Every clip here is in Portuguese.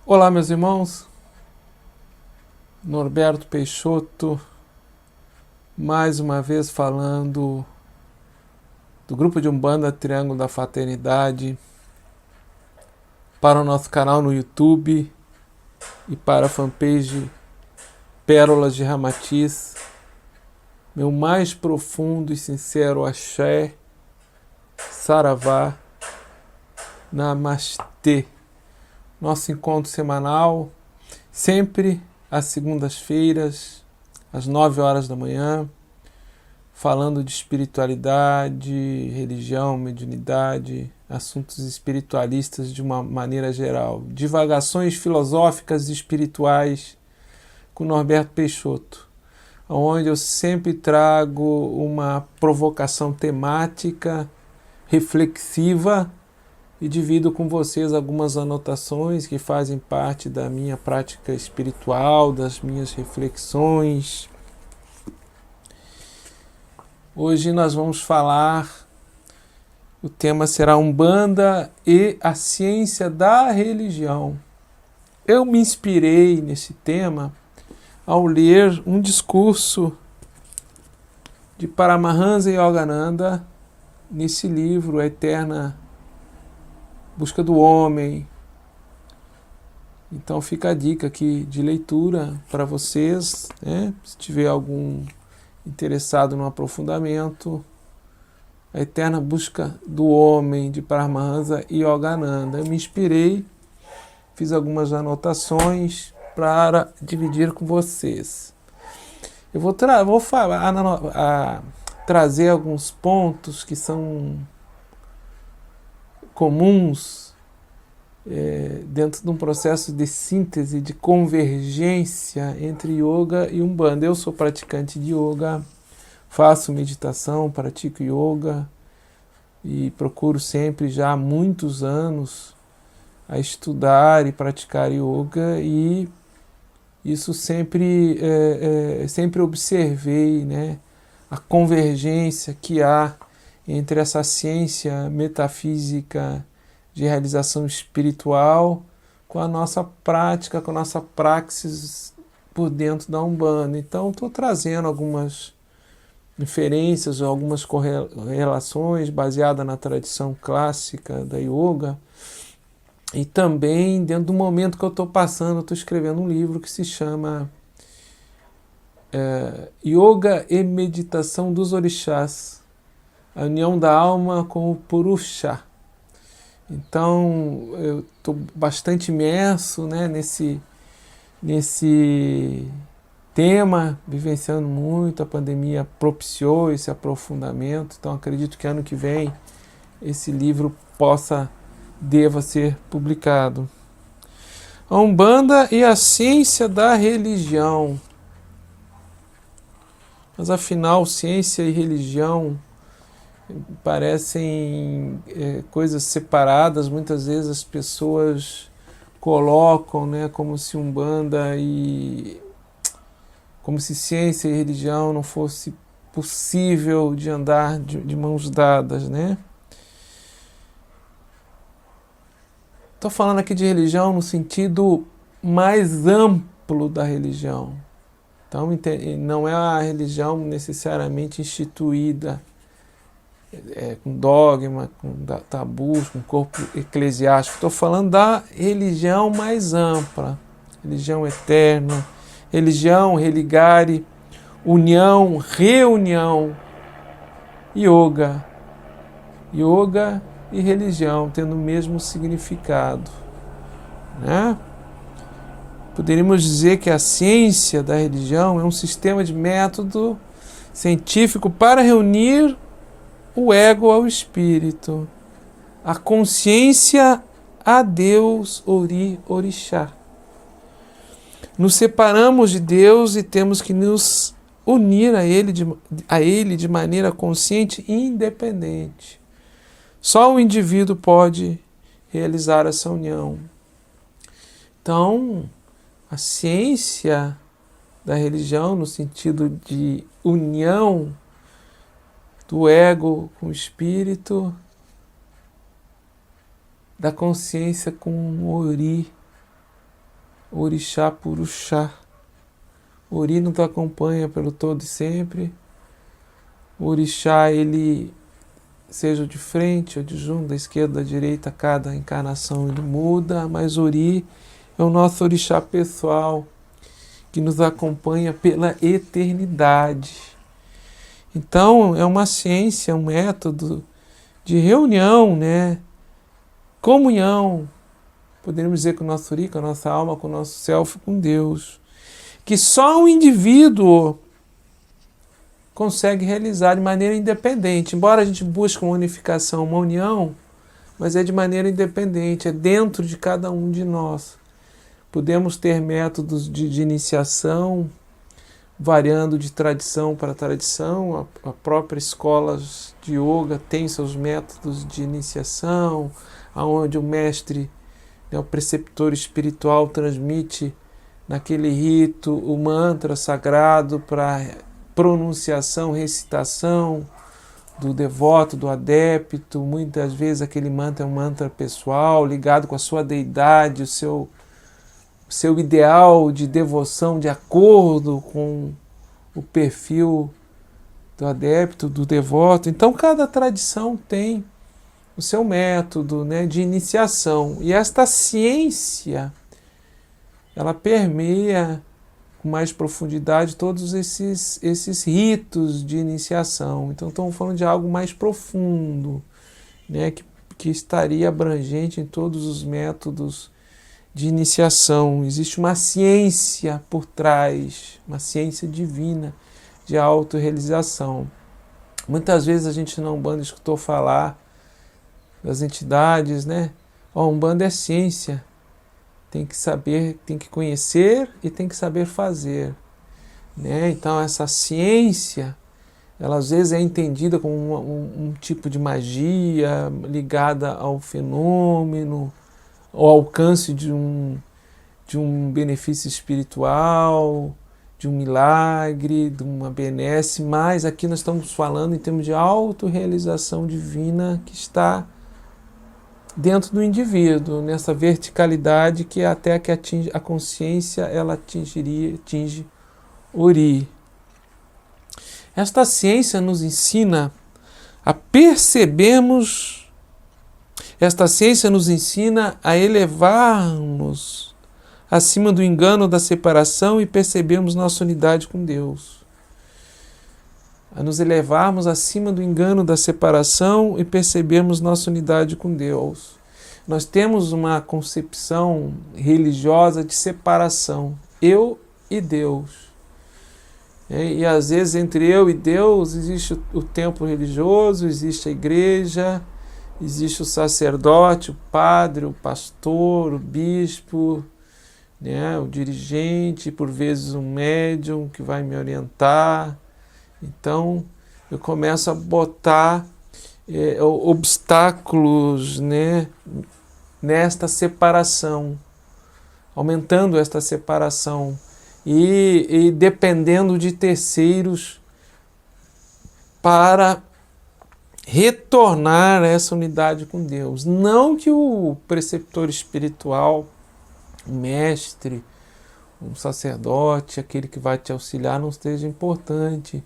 Olá, meus irmãos. Norberto Peixoto, mais uma vez falando do grupo de Umbanda Triângulo da Fraternidade para o nosso canal no YouTube e para a fanpage Pérolas de Ramatiz. Meu mais profundo e sincero axé, saravá, namastê. Nosso encontro semanal, sempre às segundas-feiras, às 9 horas da manhã, falando de espiritualidade, religião, mediunidade, assuntos espiritualistas de uma maneira geral. Divagações filosóficas e espirituais com Norberto Peixoto, onde eu sempre trago uma provocação temática, reflexiva, e divido com vocês algumas anotações que fazem parte da minha prática espiritual, das minhas reflexões. Hoje nós vamos falar, o tema será Umbanda e a ciência da religião. Eu me inspirei nesse tema ao ler um discurso de Paramahansa Yogananda nesse livro, A Eterna Busca do Homem. Então fica a dica aqui de leitura para vocês, né? Se tiver algum interessado no aprofundamento, A Eterna Busca do Homem, de Paramahansa Yogananda. Eu me inspirei, fiz algumas anotações para dividir com vocês. Eu vou trazer alguns pontos que são comuns dentro de um processo de síntese, de convergência entre yoga e Umbanda. Eu sou praticante de yoga, faço meditação, pratico yoga e procuro sempre, já há muitos anos, a estudar e praticar yoga, e isso sempre observei, né, a convergência que há entre essa ciência metafísica de realização espiritual com a nossa prática, com a nossa praxis por dentro da Umbanda. Então estou trazendo algumas inferências, algumas correlações baseadas na tradição clássica da yoga, e também dentro do momento que eu estou passando, eu estou escrevendo um livro que se chama Yoga e Meditação dos Orixás, a união da alma com o Purusha. Então eu estou bastante imerso, né, nesse tema, vivenciando muito. A pandemia propiciou esse aprofundamento, então acredito que ano que vem esse livro deva ser publicado. A Umbanda e a ciência da religião. Mas afinal, ciência e religião parecem coisas separadas. Muitas vezes as pessoas colocam, né, como se como se ciência e religião não fosse possível de andar de mãos dadas, né? Estou falando aqui de religião no sentido mais amplo da religião. Então não é a religião necessariamente instituída com dogma, com tabus, com corpo eclesiástico. Estou falando da religião mais ampla, religião eterna, religião, religare, união, reunião, yoga e religião tendo o mesmo significado, né? Poderíamos dizer que a ciência da religião é um sistema de método científico para reunir o ego ao espírito, a consciência a Deus, Ori, Orixá. Nos separamos de Deus e temos que nos unir a Ele de maneira consciente e independente. Só o indivíduo pode realizar essa união. Então, a ciência da religião, no sentido de união do ego com o espírito, da consciência com o Ori, Orixá Puruxá. Ori nos acompanha pelo todo e sempre. O Orixá, ele, seja de frente ou de junto, da esquerda, da direita, cada encarnação ele muda, mas Ori é o nosso Orixá pessoal, que nos acompanha pela eternidade. Então, é uma ciência, um método de reunião, né? Comunhão, poderíamos dizer, com o nosso Ori, com a nossa alma, com o nosso self, com Deus, que só um indivíduo consegue realizar de maneira independente. Embora a gente busque uma unificação, uma união, mas é de maneira independente, é dentro de cada um de nós. Podemos ter métodos de iniciação, variando de tradição para tradição. A própria escola de yoga tem seus métodos de iniciação, onde o mestre, né, o preceptor espiritual, transmite naquele rito o mantra sagrado para pronunciação, recitação do devoto, do adepto. Muitas vezes aquele mantra é um mantra pessoal, ligado com a sua deidade, o seu ideal de devoção, de acordo com o perfil do adepto, do devoto. Então, cada tradição tem o seu método, né, de iniciação. E esta ciência, ela permeia com mais profundidade todos esses ritos de iniciação. Então, estamos falando de algo mais profundo, né, que estaria abrangente em todos os métodos de iniciação. Existe uma ciência por trás, uma ciência divina de autorrealização. Muitas vezes a gente na Umbanda escutou falar das entidades, né? A Umbanda é ciência, tem que saber, tem que conhecer e tem que saber fazer, né? Então essa ciência, ela às vezes é entendida como um tipo de magia ligada ao fenômeno, ao alcance de um benefício espiritual, de um milagre, de uma benesse, mas aqui nós estamos falando em termos de autorrealização divina que está dentro do indivíduo, nessa verticalidade que até que atinge a consciência, ela atinge Ori. Esta ciência nos ensina a percebermos. Esta ciência nos ensina a elevar-nos acima do engano da separação e percebermos nossa unidade com Deus. A nos elevarmos acima do engano da separação e percebermos nossa unidade com Deus. Nós temos uma concepção religiosa de separação, eu e Deus. E às vezes entre eu e Deus existe o templo religioso, existe a igreja, existe o sacerdote, o padre, o pastor, o bispo, né, o dirigente, por vezes um médium que vai me orientar. Então eu começo a botar obstáculos, né, nesta separação, aumentando esta separação e dependendo de terceiros para retornar a essa unidade com Deus. Não que o preceptor espiritual, o mestre, um sacerdote, aquele que vai te auxiliar, não esteja importante,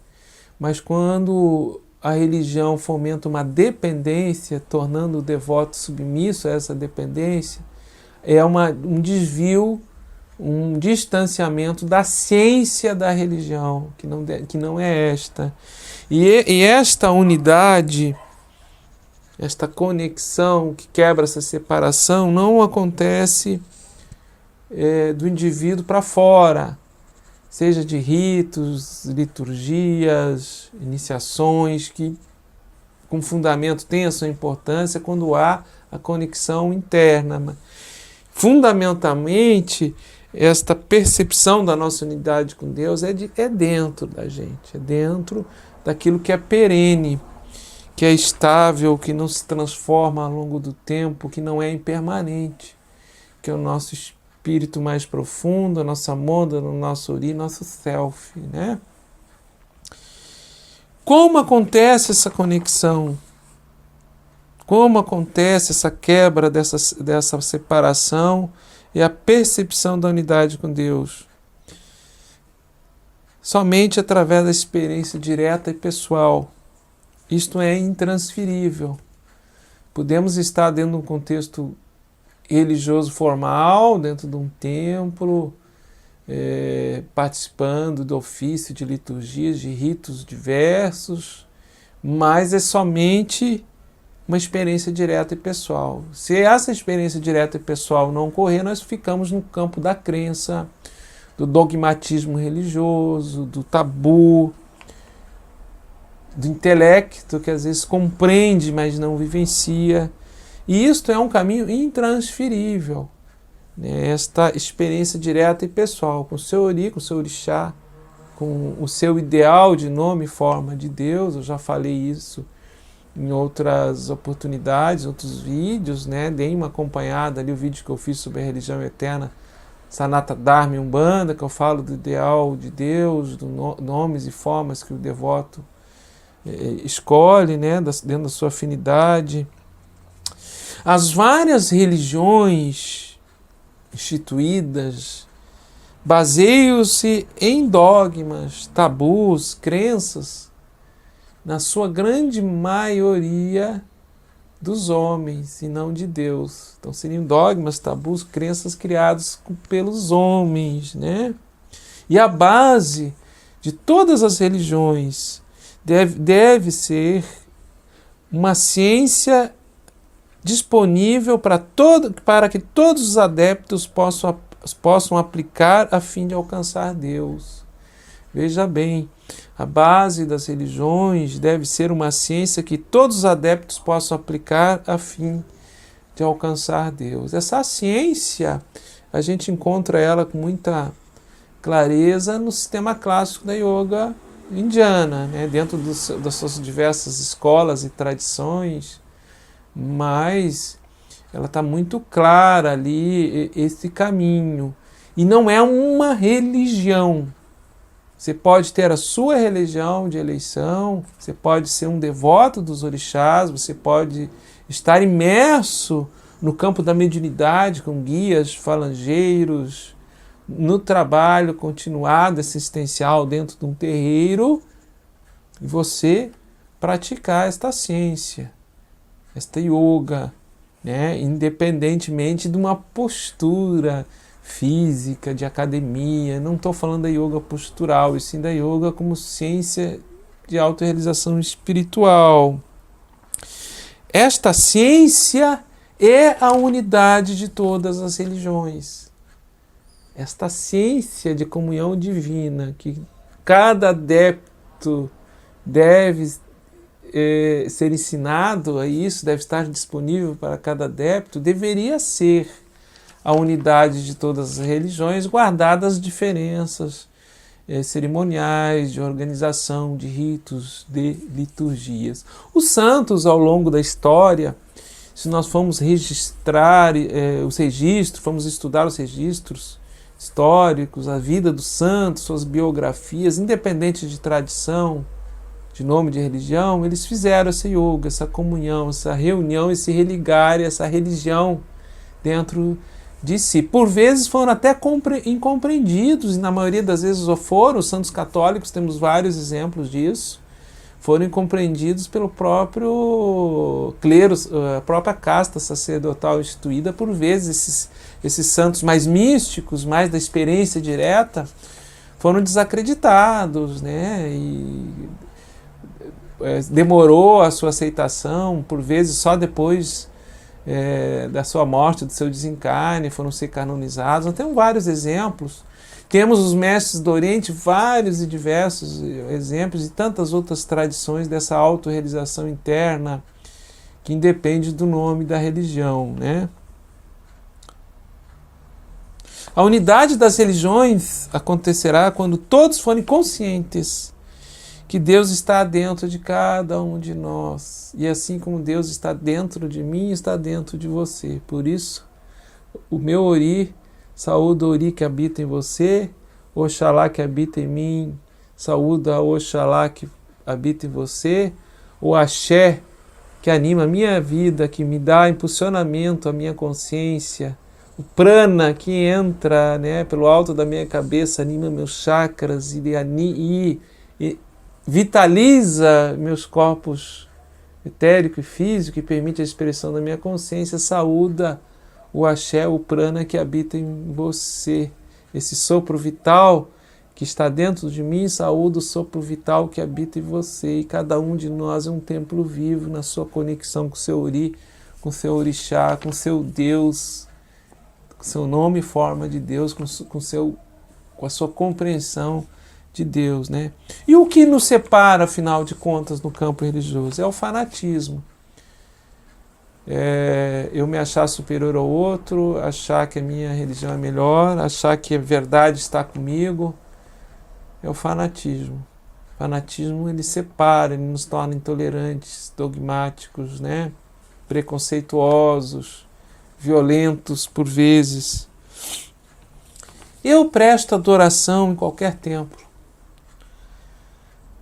mas quando a religião fomenta uma dependência, tornando o devoto submisso a essa dependência, é um desvio, um distanciamento da ciência da religião, que não é esta. E esta unidade, esta conexão que quebra essa separação, não acontece do indivíduo para fora, seja de ritos, liturgias, iniciações, que com fundamento tem a sua importância quando há a conexão interna. Fundamentalmente, esta percepção da nossa unidade com Deus é dentro da gente, é dentro daquilo que é perene, que é estável, que não se transforma ao longo do tempo, que não é impermanente, que é o nosso espírito mais profundo, a nossa moda, o nosso Ori, nosso self, né? Como acontece essa conexão? Como acontece essa quebra dessa separação e a percepção da unidade com Deus. Somente através da experiência direta e pessoal. Isto é intransferível. Podemos estar dentro de um contexto religioso formal, dentro de um templo, participando do ofício, de liturgias, de ritos diversos, mas é somente uma experiência direta e pessoal. Se essa experiência direta e pessoal não ocorrer, nós ficamos no campo da crença, do dogmatismo religioso, do tabu, do intelecto, que às vezes compreende, mas não vivencia. E isto é um caminho intransferível, né? Esta experiência direta e pessoal, com o seu ori, com o seu orixá, com o seu ideal de nome e forma de Deus. Eu já falei isso em outras oportunidades, outros vídeos, né? Deem uma acompanhada ali, o vídeo que eu fiz sobre a religião eterna, Sanata Dharma e Umbanda, que eu falo do ideal de Deus, dos nomes e formas que o devoto escolhe, né? Dentro da sua afinidade. As várias religiões instituídas baseiam-se em dogmas, tabus, crenças, na sua grande maioria dos homens e não de Deus. Então seriam dogmas, tabus, crenças criados pelos homens, né? E a base de todas as religiões deve ser uma ciência disponível para que todos os adeptos possam aplicar a fim de alcançar Deus. Veja bem, a base das religiões deve ser uma ciência que todos os adeptos possam aplicar a fim de alcançar Deus. Essa ciência, a gente encontra ela com muita clareza no sistema clássico da yoga indiana, né? Dentro das suas diversas escolas e tradições, mas ela está muito clara ali, esse caminho. E não é uma religião. Você pode ter a sua religião de eleição, você pode ser um devoto dos orixás, você pode estar imerso no campo da mediunidade, com guias, falangeiros, no trabalho continuado, assistencial dentro de um terreiro, e você praticar esta ciência, esta yoga, né, independentemente de uma postura física, de academia. Não estou falando da yoga postural, e sim da yoga como ciência de autorrealização espiritual. Esta ciência é a unidade de todas as religiões. Esta ciência de comunhão divina, que cada adepto deve ser ensinado a isso, deve estar disponível para cada adepto, deveria ser a unidade de todas as religiões, guardadas as diferenças cerimoniais, de organização, de ritos, de liturgias. Os santos, ao longo da história, se nós formos registrar os registros, formos estudar os registros históricos, a vida dos santos, suas biografias, independente de tradição, de nome de religião, eles fizeram essa yoga, essa comunhão, essa reunião, esse religar, essa religião dentro de si. Por vezes foram até incompreendidos, e na maioria das vezes foram. Os santos católicos, temos vários exemplos disso, foram incompreendidos pelo próprio clero, a própria casta sacerdotal instituída. Por vezes esses santos mais místicos, mais da experiência direta, foram desacreditados, né? E demorou a sua aceitação, por vezes só depois da sua morte, do seu desencarne, foram ser canonizados. Nós temos vários exemplos. Temos os mestres do Oriente, vários e diversos exemplos, e tantas outras tradições dessa autorrealização interna que independe do nome da religião, né? A unidade das religiões acontecerá quando todos forem conscientes que Deus está dentro de cada um de nós. E assim como Deus está dentro de mim, está dentro de você. Por isso, o meu Ori, saúde o Ori que habita em você, Oxalá que habita em mim, saúde a Oxalá que habita em você, o Axé que anima a minha vida, que me dá impulsionamento à minha consciência, o prana que entra, né, pelo alto da minha cabeça, anima meus chakras e vitaliza meus corpos etérico e físico e permite a expressão da minha consciência, saúda o axé, o prana que habita em você. Esse sopro vital que está dentro de mim, saúda o sopro vital que habita em você. E cada um de nós é um templo vivo na sua conexão com o seu Ori, com o seu orixá, com o seu Deus, com o seu nome e forma de Deus, com a sua compreensão de Deus, né? E o que nos separa, afinal de contas, no campo religioso? É o fanatismo. Eu me achar superior ao outro, achar que a minha religião é melhor, achar que a verdade está comigo. É o fanatismo. O fanatismo, ele separa, ele nos torna intolerantes, dogmáticos, né? Preconceituosos, violentos por vezes. Eu presto adoração em qualquer templo,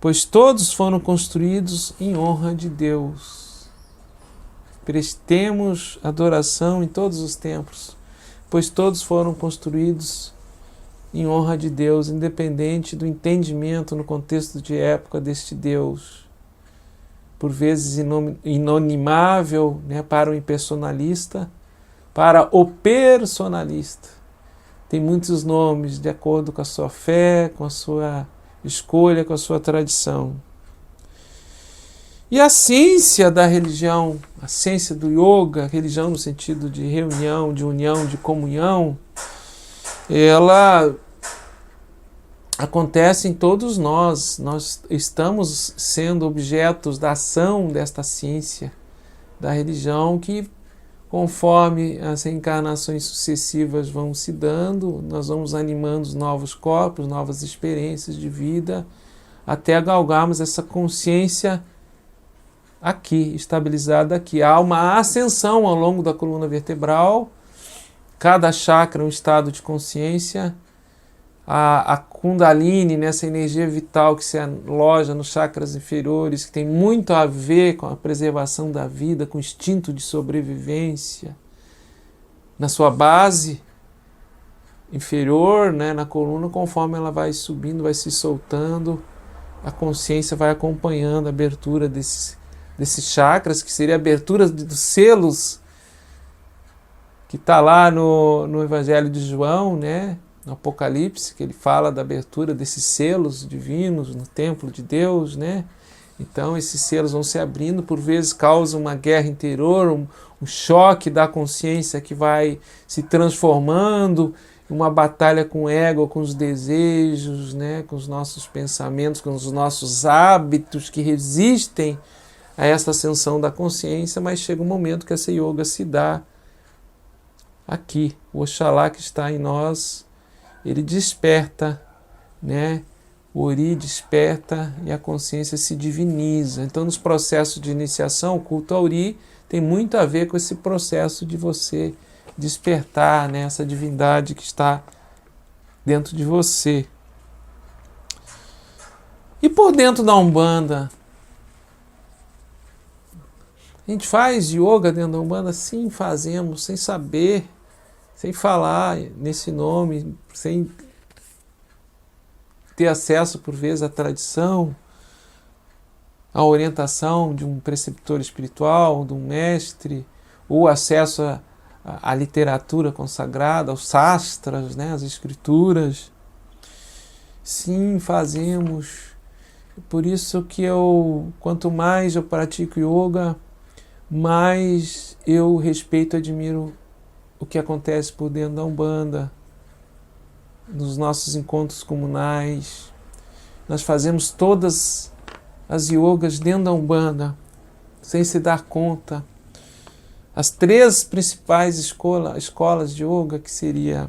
pois todos foram construídos em honra de Deus. Prestemos adoração em todos os templos, pois todos foram construídos em honra de Deus, independente do entendimento no contexto de época deste Deus, por vezes inonimável, né, para o impersonalista, para o personalista. Tem muitos nomes de acordo com a sua fé, com a sua escolha, com a sua tradição. E a ciência da religião, a ciência do yoga, religião no sentido de reunião, de união, de comunhão, ela acontece em todos nós. Nós estamos sendo objetos da ação desta ciência da religião que, conforme as reencarnações sucessivas vão se dando, nós vamos animando os novos corpos, novas experiências de vida, até galgarmos essa consciência aqui, estabilizada aqui. Há uma ascensão ao longo da coluna vertebral, cada chakra é um estado de consciência. A Kundalini, nessa energia vital que se aloja nos chakras inferiores, que tem muito a ver com a preservação da vida, com o instinto de sobrevivência, na sua base inferior, né, na coluna, conforme ela vai subindo, vai se soltando, a consciência vai acompanhando a abertura desses chakras, que seria a abertura dos selos, que está lá no Evangelho de João, né? No Apocalipse, que ele fala da abertura desses selos divinos no templo de Deus, né? Então esses selos vão se abrindo, por vezes causa uma guerra interior, um choque da consciência que vai se transformando em uma batalha com o ego, com os desejos, né? Com os nossos pensamentos, com os nossos hábitos que resistem a essa ascensão da consciência, mas chega um momento que essa yoga se dá aqui. O Oxalá que está em nós, ele desperta, né? O Ori desperta e a consciência se diviniza. Então, nos processos de iniciação, o culto ao Ori tem muito a ver com esse processo de você despertar, né? Essa divindade que está dentro de você. E por dentro da Umbanda? A gente faz yoga dentro da Umbanda? Sim, fazemos, sem saber, sem falar nesse nome, sem ter acesso, por vezes, à tradição, à orientação de um preceptor espiritual, de um mestre, ou acesso à literatura consagrada, aos sastras, né, às escrituras. Sim, fazemos. Por isso que quanto mais eu pratico yoga, mais eu respeito e admiro o que acontece por dentro da Umbanda, nos nossos encontros comunais. Nós fazemos todas as yogas dentro da Umbanda, sem se dar conta. As 3 principais escolas de yoga, que seria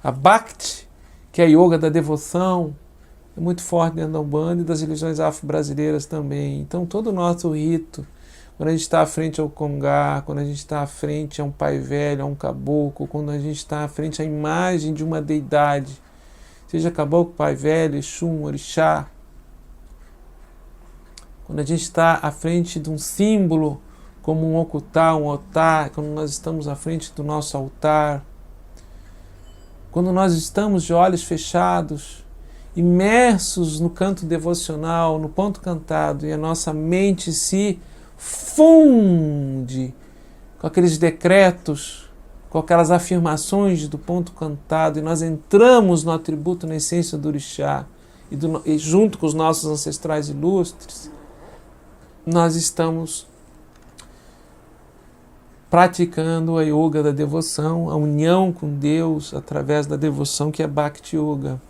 a Bhakti, que é a yoga da devoção, é muito forte dentro da Umbanda e das religiões afro-brasileiras também. Então todo o nosso rito, quando a gente está à frente ao Congá, quando a gente está à frente a um pai velho, a um caboclo, quando a gente está à frente à imagem de uma deidade, seja caboclo, pai velho, Exum, orixá, quando a gente está à frente de um símbolo, como um okutá, um otá, quando nós estamos à frente do nosso altar, quando nós estamos de olhos fechados, imersos no canto devocional, no ponto cantado, e a nossa mente se funde com aqueles decretos, com aquelas afirmações do ponto cantado, e nós entramos no atributo, na essência do orixá, e junto com os nossos ancestrais ilustres, nós estamos praticando a yoga da devoção, a união com Deus através da devoção, que é Bhakti Yoga.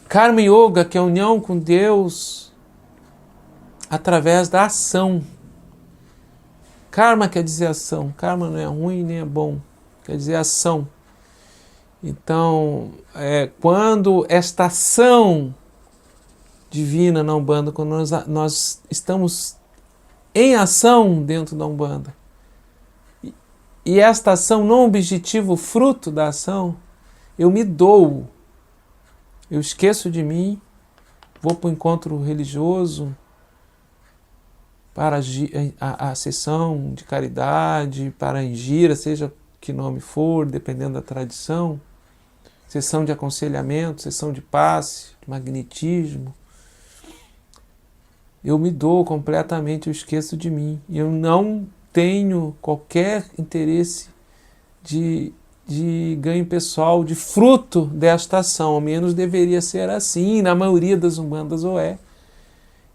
Karma Yoga, que é a união com Deus através da ação. Karma quer dizer ação. Karma não é ruim nem é bom, quer dizer ação. Então, quando esta ação divina na Umbanda, quando nós estamos em ação dentro da Umbanda, e esta ação não objetiva o fruto da ação, eu me dou, eu esqueço de mim, vou para o encontro religioso, para a sessão de caridade, para a gira, seja que nome for, dependendo da tradição, sessão de aconselhamento, sessão de passe, de magnetismo. Eu me dou completamente, eu esqueço de mim. Eu não tenho qualquer interesse de ganho pessoal, de fruto desta ação, ao menos deveria ser assim, na maioria das umbandas é.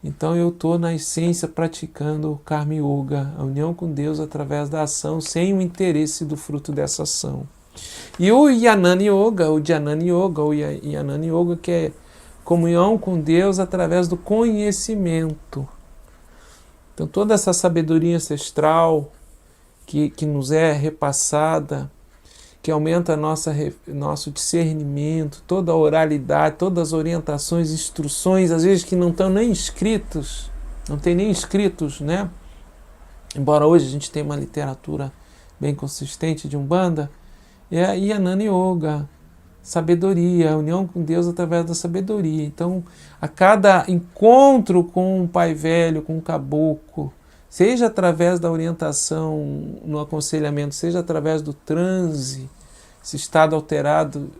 Então eu estou na essência praticando o Karma Yoga, a união com Deus através da ação, sem o interesse do fruto dessa ação. E o Jnana Yoga, o Jnana Yoga, o Jnana Yoga, que é comunhão com Deus através do conhecimento. Então toda essa sabedoria ancestral que nos é repassada, que aumenta nosso discernimento, toda a oralidade, todas as orientações, instruções, às vezes que não estão nem escritos, não tem nem escritos, né? Embora hoje a gente tenha uma literatura bem consistente de Umbanda, é a Jnana Yoga, sabedoria, a união com Deus através da sabedoria. Então, a cada encontro com um pai velho, com um caboclo, seja através da orientação no aconselhamento, seja através do transe, esse estado alterado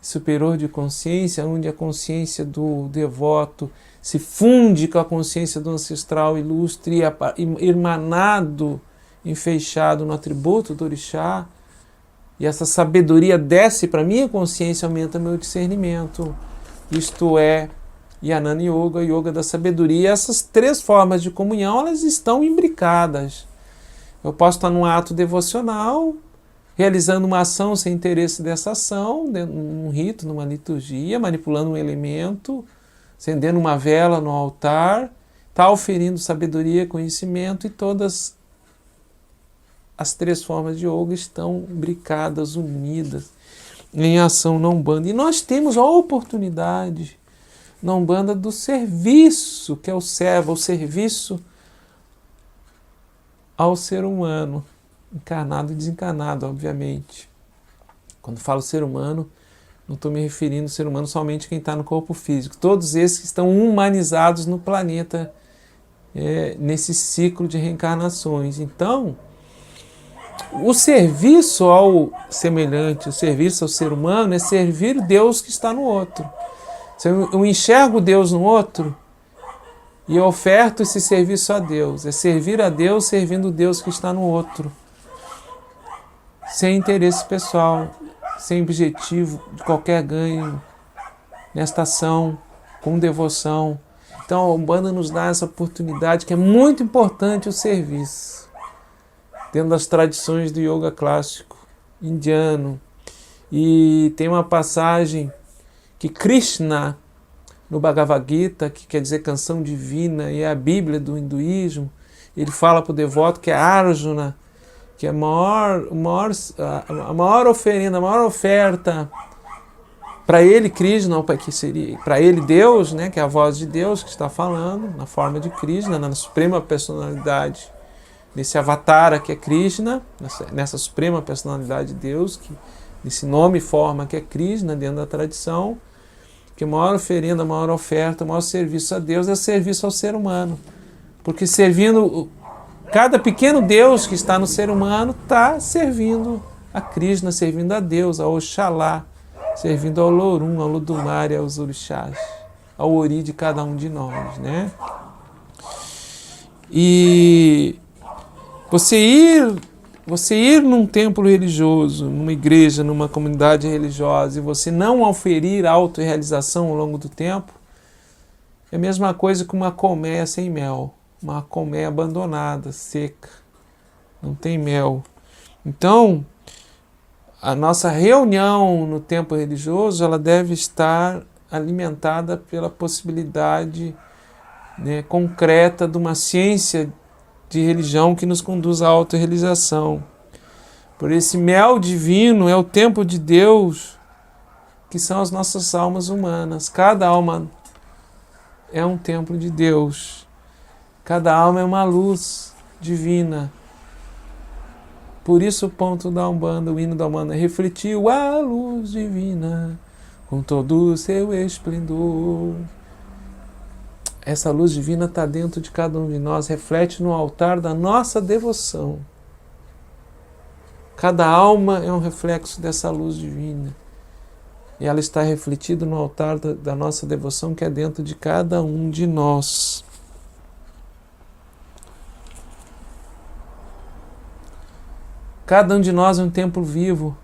superior de consciência, onde a consciência do devoto se funde com a consciência do ancestral ilustre, irmanado, enfeixado no atributo do orixá, e essa sabedoria desce para a minha consciência, aumenta meu discernimento. Isto é Jnana Yoga, Yoga da sabedoria. Essas três formas de comunhão, elas estão imbricadas. Eu posso estar num ato devocional, realizando uma ação sem interesse dessa ação, num rito, numa liturgia, manipulando um elemento, acendendo uma vela no altar, está oferindo sabedoria, conhecimento, e todas as três formas de yoga estão imbricadas, unidas em ação na Umbanda. E nós temos a oportunidade na Umbanda do serviço, que é o servo, o serviço ao ser humano, encarnado e desencarnado, obviamente. Quando falo ser humano, não estou me referindo ao ser humano somente quem está no corpo físico. Todos esses que estão humanizados no planeta, nesse ciclo de reencarnações. Então, o serviço ao semelhante, o serviço ao ser humano é servir Deus que está no outro. Se eu enxergo Deus no outro e eu oferto esse serviço a Deus, é servir a Deus servindo Deus que está no outro, sem interesse pessoal, sem objetivo de qualquer ganho, nesta ação, com devoção. Então a Umbanda nos dá essa oportunidade, que é muito importante o serviço, dentro das tradições do yoga clássico indiano. E tem uma passagem que Krishna, no Bhagavad Gita, que quer dizer canção divina, e é a Bíblia do hinduísmo, ele fala para o devoto que é Arjuna, que é a maior oferenda, a maior oferta para ele, Krishna, que seria para ele Deus, né, que é a voz de Deus que está falando, na forma de Krishna, na suprema personalidade, nesse avatara que é Krishna, nessa suprema personalidade de Deus, nesse nome e forma que é Krishna dentro da tradição, que a maior oferenda, a maior oferta, o maior serviço a Deus é o serviço ao ser humano. Porque servindo, cada pequeno Deus que está no ser humano está servindo a Krishna servindo a Deus, a Oxalá servindo ao Lorum, ao Ludumare, aos orixás, ao Ori de cada um de nós, né? E você ir num templo religioso, numa igreja, numa comunidade religiosa, e você não oferir autorrealização ao longo do tempo, é a mesma coisa que uma colmeia sem mel, uma colmeia abandonada, seca, não tem mel. Então, a nossa reunião no templo religioso, ela deve estar alimentada pela possibilidade, né, concreta de uma ciência de religião que nos conduz à autorrealização. Por esse mel divino é o templo de Deus, que são as nossas almas humanas. Cada alma é um templo de Deus. Cada alma é uma luz divina. Por isso o ponto da Umbanda, o hino da Umbanda, refletiu a luz divina com todo o seu esplendor. Essa luz divina está dentro de cada um de nós, reflete no altar da nossa devoção. Cada alma é um reflexo dessa luz divina. E ela está refletida no altar da nossa devoção, que é dentro de cada um de nós. Cada um de nós é um templo vivo,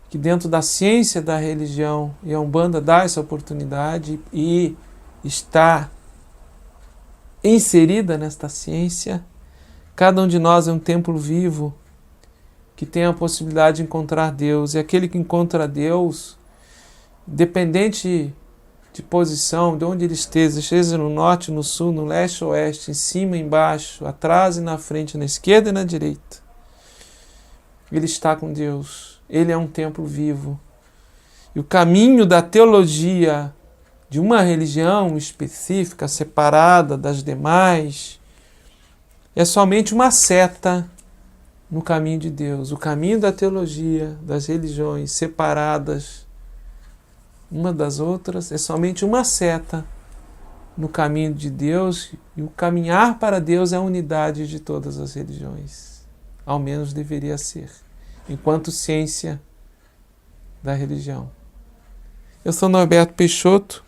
que dentro da ciência da religião, e a Umbanda dá essa oportunidade e está inserida nesta ciência. Cada um de nós é um templo vivo que tem a possibilidade de encontrar Deus. E aquele que encontra Deus, dependente de posição, de onde ele esteja no norte, no sul, no leste, oeste, em cima, embaixo, atrás e na frente, na esquerda e na direita, ele está com Deus. Ele é um templo vivo. E o caminho da teologia de uma religião específica, separada das demais, é somente uma seta no caminho de Deus. O caminho da teologia, das religiões separadas uma das outras, é somente uma seta no caminho de Deus, e o caminhar para Deus é a unidade de todas as religiões. Ao menos deveria ser, enquanto ciência da religião. Eu sou Norberto Peixoto.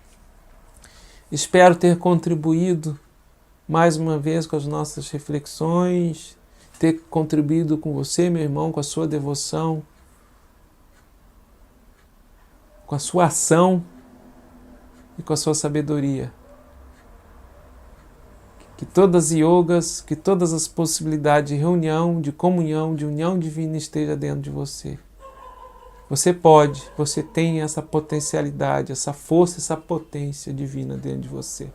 Espero ter contribuído mais uma vez com as nossas reflexões, ter contribuído com você, meu irmão, com a sua devoção, com a sua ação e com a sua sabedoria. Que todas as yogas, que todas as possibilidades de reunião, de comunhão, de união divina esteja dentro de você. Você pode, você tem essa potencialidade, essa força, essa potência divina dentro de você.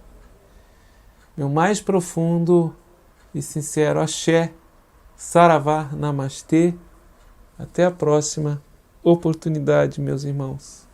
Meu mais profundo e sincero axé, saravá, namastê. Até a próxima oportunidade, meus irmãos.